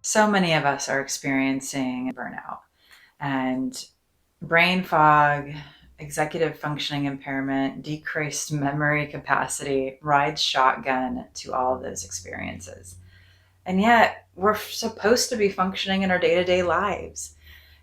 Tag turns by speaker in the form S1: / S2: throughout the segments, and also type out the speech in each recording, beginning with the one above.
S1: So many of us are experiencing burnout and brain fog, executive functioning impairment, decreased memory capacity rides shotgun to all of those experiences. And yet, we're supposed to be functioning in our day to day lives.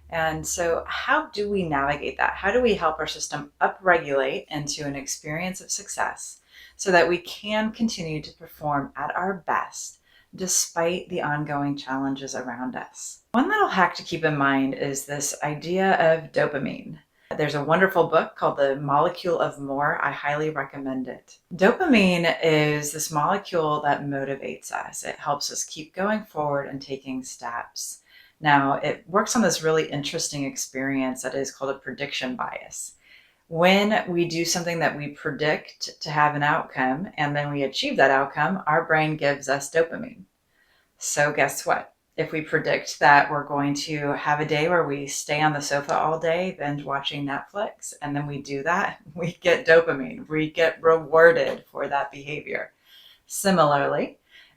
S1: And so, how do we navigate that? How do we help our system upregulate into an experience of success so that we can continue to perform at our best despite the ongoing challenges around us? One little hack to keep in mind is this idea of dopamine. There's a wonderful book called The Molecule of More. I highly recommend it. Dopamine is this molecule that motivates us. It helps us keep going forward and taking steps. Now, it works on this really interesting experience that is called a prediction bias. When we do something that we predict to have an outcome, and then we achieve that outcome, our brain gives us dopamine. So guess what? If we predict that we're going to have a day where we stay on the sofa all day, binge watching Netflix, and then we do that, we get dopamine. We get rewarded for that behavior. Similarly,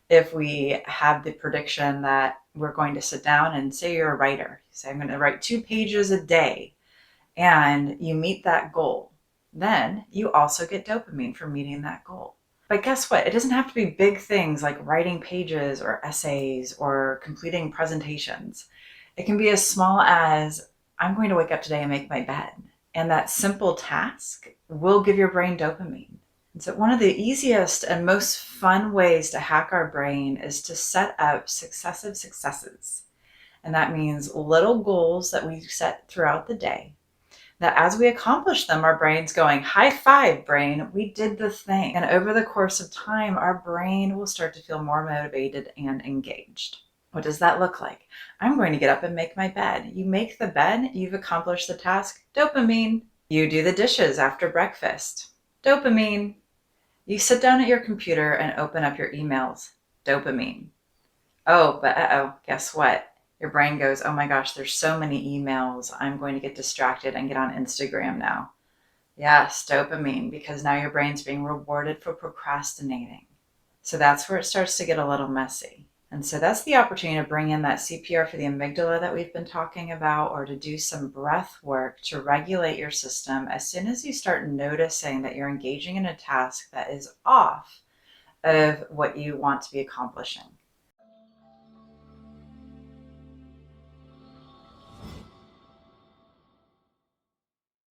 S1: if we have the prediction that we're going to sit down and say you're a writer, you say, I'm going to write 2 pages a day, and you meet that goal, then you also get dopamine for meeting that goal. But guess what? It doesn't have to be big things like writing pages or essays or completing presentations. It can be as small as I'm going to wake up today and make my bed. And that simple task will give your brain dopamine. And so one of the easiest and most fun ways to hack our brain is to set up successive successes. And that means little goals that we set throughout the day, that as we accomplish them, our brain's going, high five, brain, we did the thing. And over the course of time, our brain will start to feel more motivated and engaged. What does that look like? I'm going to get up and make my bed. You make the bed, you've accomplished the task, dopamine. You do the dishes after breakfast, dopamine. You sit down at your computer and open up your emails, dopamine. Oh, but guess what? Your brain goes, oh my gosh, there's so many emails. I'm going to get distracted and get on Instagram now. Yes, dopamine, because now your brain's being rewarded for procrastinating. So that's where it starts to get a little messy. And so that's the opportunity to bring in that CPR for the amygdala that we've been talking about, or to do some breath work to regulate your system as soon as you start noticing that you're engaging in a task that is off of what you want to be accomplishing.